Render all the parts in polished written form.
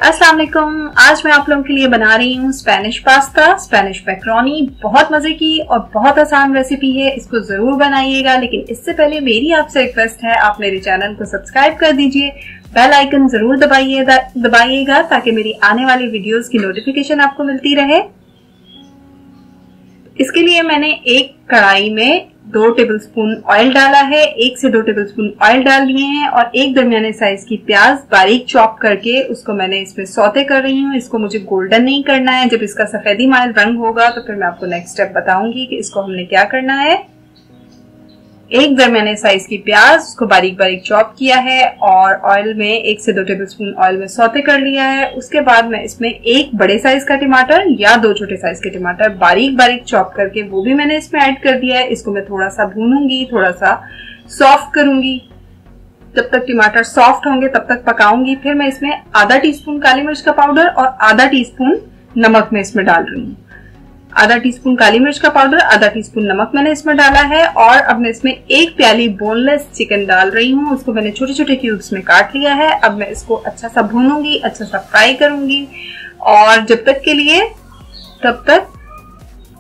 अस्सलाम वालेकुम। आज मैं आप लोगों के लिए बना रही हूँ स्पेनिश पास्ता, स्पेनिश मैक्रोनी। बहुत मजे की और बहुत आसान रेसिपी है, इसको जरूर बनाइएगा। लेकिन इससे पहले मेरी आपसे रिक्वेस्ट है, आप मेरे चैनल को सब्सक्राइब कर दीजिए, बेल आइकन जरूर दबाइएगा ताकि मेरी आने वाली वीडियोस की नोटिफिकेशन आपको मिलती रहे। इसके लिए मैंने एक कढ़ाई में 2 टेबलस्पून ऑयल डाला है, 1 से 2 टेबलस्पून ऑयल डाल लिए हैं और एक दरमियाने साइज की प्याज बारीक चॉप करके उसको मैंने इसमें सौते कर रही हूँ। इसको मुझे गोल्डन नहीं करना है, जब इसका सफेदी माइल रंग होगा तो फिर मैं आपको नेक्स्ट स्टेप बताऊंगी कि इसको हमने क्या करना है। एक दरमियाने साइज की प्याज, उसको बारीक बारीक चॉप किया है और ऑयल में 1 से 2 टेबलस्पून ऑयल में सौते कर लिया है। उसके बाद मैं इसमें 1 बड़े साइज का टमाटर या 2 छोटे साइज के टमाटर बारीक बारीक चॉप करके वो भी मैंने इसमें ऐड कर दिया है। इसको मैं थोड़ा सा भूनूंगी, थोड़ा सा सॉफ्ट करूंगी। जब तक टमाटर सॉफ्ट होंगे तब तक पकाऊंगी। फिर मैं इसमें आधा टीस्पून काली मिर्च का पाउडर और आधा टीस्पून नमक में इसमें डाल रही हूँ। आधा टीस्पून काली मिर्च का पाउडर, आधा टीस्पून नमक मैंने इसमें डाला है और अब मैं इसमें 1 प्याली बोनलेस चिकन डाल रही हूँ। उसको मैंने छोटे छोटे क्यूब्स में काट लिया है। अब मैं इसको अच्छा सा भूनूंगी, अच्छा सा फ्राई करूंगी और जब तक के लिए तब तक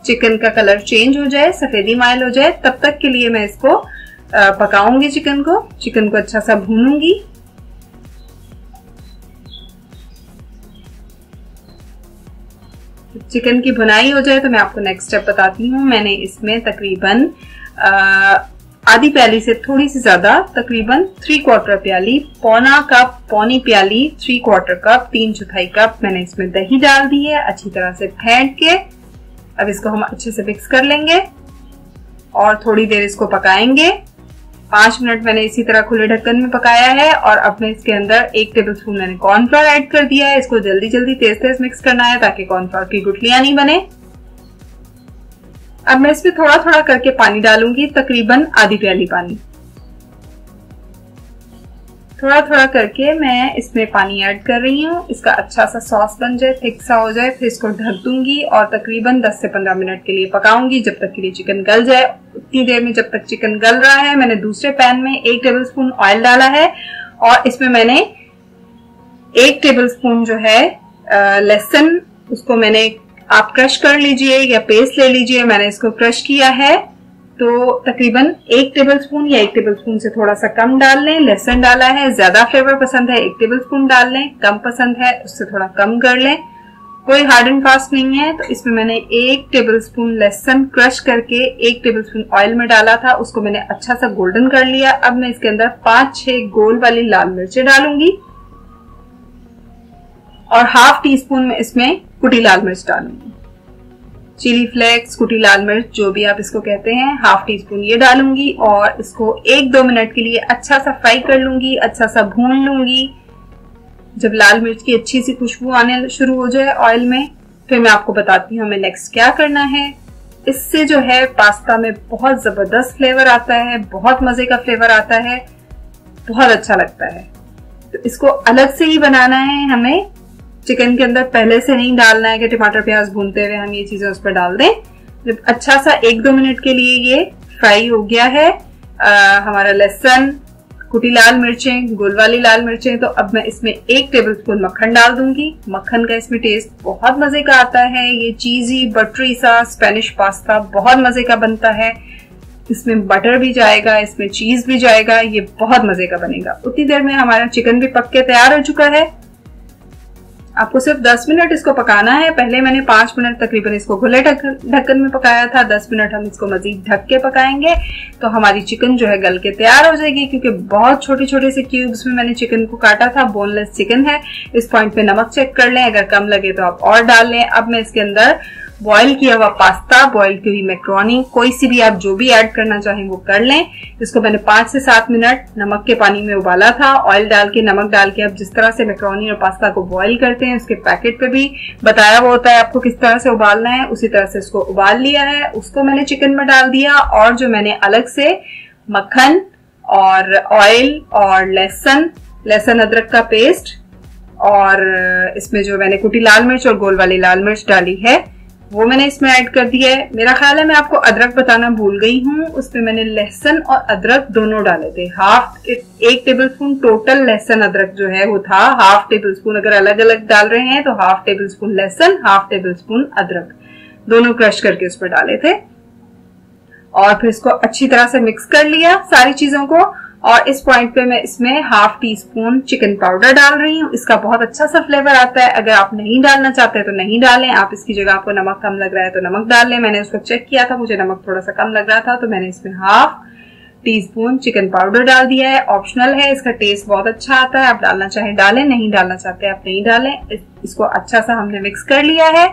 चिकन का कलर चेंज हो जाए, सफेदी माइल हो जाए, तब तक के लिए मैं इसको पकाऊंगी। चिकन को अच्छा सा भूनूंगी। चिकन की भुनाई हो जाए तो मैं आपको नेक्स्ट स्टेप बताती हूँ। मैंने इसमें तकरीबन आधी प्याली से थोड़ी सी ज्यादा, तकरीबन 3/4 प्याली, पौना कप, पौनी प्याली, 3/4 कप, 3/4 कप मैंने इसमें दही डाल दी है, अच्छी तरह से फेंट के। अब इसको हम अच्छे से मिक्स कर लेंगे और थोड़ी देर इसको पकाएंगे। 5 मिनट मैंने इसी तरह खुले ढक्कन में पकाया है और अब मैं इसके अंदर 1 टेबलस्पून मैंने कॉर्नफ्लोर ऐड कर दिया है। इसको जल्दी जल्दी तेज मिक्स करना है ताकि कॉर्नफ्लोर की गुठलियां नहीं बने। अब मैं इसमें थोड़ा थोड़ा करके पानी डालूंगी, तकरीबन आधी प्याली पानी। थोड़ा थोड़ा करके मैं इसमें पानी ऐड कर रही हूँ। इसका अच्छा सा सॉस बन जाए, थिक सा हो जाए, फिर इसको ढक दूंगी और तकरीबन 10 से 15 मिनट के लिए पकाऊंगी, जब तक के लिए चिकन गल जाए। उतनी देर में जब तक चिकन गल रहा है, मैंने दूसरे पैन में 1 टेबलस्पून ऑयल डाला है और इसमें मैंने 1 टेबलस्पून जो है लहसुन, उसको मैंने, आप क्रश कर लीजिए या पेस्ट ले लीजिए, मैंने इसको क्रश किया है। तो तकरीबन 1 टेबलस्पून या 1 टेबलस्पून से थोड़ा सा कम डाल लें। लहसुन डाला है, ज्यादा फ्लेवर पसंद है 1 टेबलस्पून डाल लें, कम पसंद है उससे थोड़ा कम कर लें। कोई हार्ड एंड फास्ट नहीं है। तो इसमें मैंने 1 टेबलस्पून लहसुन क्रश करके 1 टेबलस्पून ऑयल में डाला था, उसको मैंने अच्छा सा गोल्डन कर लिया। अब मैं इसके अंदर 5-6 गोल वाली लाल मिर्चें डालूंगी और ½ टीस्पून में इसमें कुटी लाल मिर्च डालूंगी। चिली फ्लेक्स, कुटी लाल मिर्च, जो भी आप इसको कहते हैं, ½ टीस्पून ये डालूंगी और इसको 1-2 मिनट के लिए अच्छा सा फ्राई कर लूंगी, अच्छा सा भून लूंगी। जब लाल मिर्च की अच्छी सी खुशबू आने शुरू हो जाए ऑयल में, फिर मैं आपको बताती हूँ हमें नेक्स्ट क्या करना है। इससे जो है पास्ता में बहुत जबरदस्त फ्लेवर आता है, बहुत मजे का फ्लेवर आता है, बहुत अच्छा लगता है। तो इसको अलग से ही बनाना है हमें, चिकन के अंदर पहले से नहीं डालना है कि टमाटर प्याज भूनते हुए हम ये चीजें उस पर डाल दें। जब अच्छा सा 1-2 मिनट के लिए ये फ्राई हो गया है हमारा लहसुन, कुटी लाल मिर्चें, गोल वाली लाल मिर्चें, तो अब मैं इसमें 1 टेबलस्पून मक्खन डाल दूंगी। मक्खन का इसमें टेस्ट बहुत मजे का आता है। ये चीजी बटरी सा स्पेनिश पास्ता बहुत मजे का बनता है। इसमें बटर भी जाएगा, इसमें चीज भी जाएगा, ये बहुत मजे का बनेगा। उतनी देर में हमारा चिकन भी पक के तैयार हो चुका है। आपको सिर्फ 10 मिनट इसको पकाना है। पहले मैंने 5 मिनट तकरीबन इसको खुले ढक्कन में पकाया था, 10 मिनट हम इसको मजीद ढक के पकाएंगे तो हमारी चिकन जो है गल के तैयार हो जाएगी। क्योंकि बहुत छोटे छोटे से क्यूब्स में मैंने चिकन को काटा था, बोनलेस चिकन है। इस पॉइंट पे नमक चेक कर लें, अगर कम लगे तो आप और डाल लें। अब मैं इसके अंदर बॉईल किया हुआ पास्ता, बॉईल की हुई मैक्रोनी, कोई सी भी आप जो भी ऐड करना चाहें वो कर लें। इसको मैंने 5 से 7 मिनट नमक के पानी में उबाला था, ऑयल डाल के, नमक डाल के। अब जिस तरह से मैक्रोनी और पास्ता को बॉईल करते हैं उसके पैकेट पे भी बताया हुआ होता है आपको किस तरह से उबालना है, उसी तरह से इसको उबाल लिया है। उसको मैंने चिकन में डाल दिया और जो मैंने अलग से मक्खन और ऑयल और लहसुन अदरक का पेस्ट और इसमें जो मैंने कुटी लाल मिर्च और गोल वाली लाल मिर्च डाली है, वो मैंने इसमें ऐड कर दिया है। मेरा ख्याल है मैं आपको अदरक बताना भूल गई हूँ, उसमें मैंने लहसुन और अदरक दोनों डाले थे। 1 टेबलस्पून टोटल लहसुन अदरक जो है वो था। 1/2 टेबलस्पून अगर अलग अलग डाल रहे हैं तो 1/2 टेबलस्पून लहसुन, 1/2 टेबलस्पून अदरक दोनों क्रश करके उसमें डाले थे। और फिर इसको अच्छी तरह से मिक्स कर लिया सारी चीजों को। और इस पॉइंट पे मैं इसमें 1/2 टीस्पून चिकन पाउडर डाल रही हूँ। इसका बहुत अच्छा सा फ्लेवर आता है। अगर आप नहीं डालना चाहते तो नहीं डालें, आप इसकी जगह आपको नमक कम लग रहा है तो नमक डाल लें। मैंने उसको चेक किया था, मुझे नमक थोड़ा सा कम लग रहा था तो मैंने इसमें 1/2 टीस्पून चिकन पाउडर डाल दिया है। ऑप्शनल है, इसका टेस्ट बहुत अच्छा आता है। आप डालना चाहें डालें, नहीं डालना चाहते आप नहीं डालें। इसको अच्छा सा हमने मिक्स कर लिया है।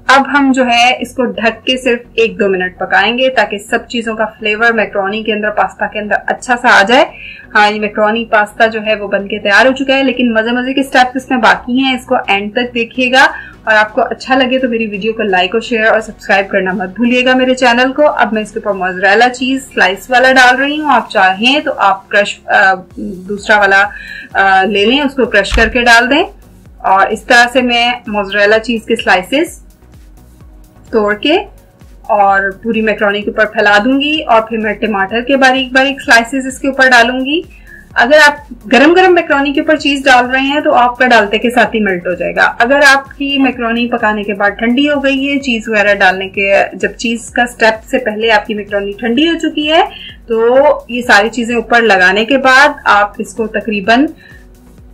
अब हम जो है इसको ढक के सिर्फ 1-2 मिनट पकाएंगे ताकि सब चीजों का फ्लेवर मैक्रोनी के अंदर, पास्ता के अंदर अच्छा सा आ जाए। हाँ, ये मैक्रोनी पास्ता जो है वो बनके तैयार हो चुका है, लेकिन मजे मजे के स्टेप्स इसमें बाकी हैं। इसको एंड तक देखिएगा और आपको अच्छा लगे तो मेरी वीडियो को लाइक और शेयर और सब्सक्राइब करना मत भूलिएगा मेरे चैनल को। अब मैं इसके ऊपर मोज़रेला चीज स्लाइस वाला डाल रही हूँ। आप चाहें तो आप क्रश दूसरा वाला ले लें, उसको क्रश करके डाल दें। और इस तरह से मैं मोज़रेला चीज के स्लाइसेस तोड़ के और पूरी मैक्रोनी के ऊपर फैला दूंगी। और फिर मैं टमाटर के बारीक बारीक स्लाइसेस इसके ऊपर डालूंगी। अगर आप गरम गरम मैक्रोनी के ऊपर चीज डाल रहे हैं तो आपका डालते के साथ ही मेल्ट हो जाएगा। अगर आपकी मैक्रोनी पकाने के बाद ठंडी हो गई है, चीज वगैरह डालने के, जब चीज का स्टेप से पहले आपकी मैक्रोनी ठंडी हो चुकी है, तो ये सारी चीजें ऊपर लगाने के बाद आप इसको तकरीबन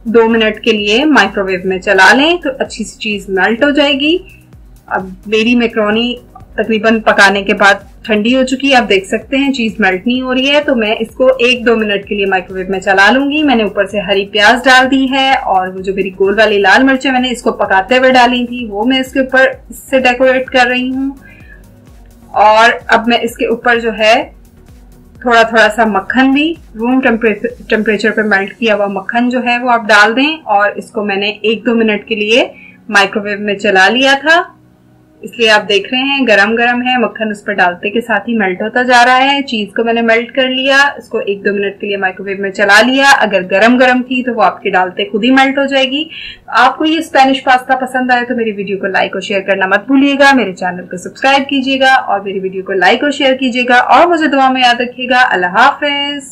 2 मिनट के लिए माइक्रोवेव में चला लें तो अच्छी सी चीज मेल्ट हो जाएगी। अब मेरी मैक्रोनी तकरीबन पकाने के बाद ठंडी हो चुकी है। आप देख सकते हैं चीज मेल्ट नहीं हो रही है, तो मैं इसको 1-2 मिनट के लिए माइक्रोवेव में चला लूंगी। मैंने ऊपर से हरी प्याज डाल दी है और वो जो मेरी गोल वाली लाल मिर्चें मैंने इसको पकाते हुए डाली थी वो मैं इसके ऊपर इससे डेकोरेट कर रही हूँ। और अब मैं इसके ऊपर जो है थोड़ा थोड़ा सा मक्खन भी, रूम टेम्परेचर पे मेल्ट किया हुआ मक्खन जो है वो आप डाल दें। और इसको मैंने 1-2 मिनट के लिए माइक्रोवेव में चला लिया था, इसलिए आप देख रहे हैं गरम गरम है। मक्खन उस पर डालते के साथ ही मेल्ट होता जा रहा है। चीज को मैंने मेल्ट कर लिया, इसको 1-2 मिनट के लिए माइक्रोवेव में चला लिया। अगर गरम गरम थी तो वो आपके डालते खुद ही मेल्ट हो जाएगी। आपको ये स्पेनिश पास्ता पसंद आए तो मेरी वीडियो को लाइक और शेयर करना मत भूलिएगा। मेरे चैनल को सब्सक्राइब कीजिएगा और मेरी वीडियो को लाइक और शेयर कीजिएगा और मुझे दुआ में याद रखिएगा। अल्लाह हाफिज।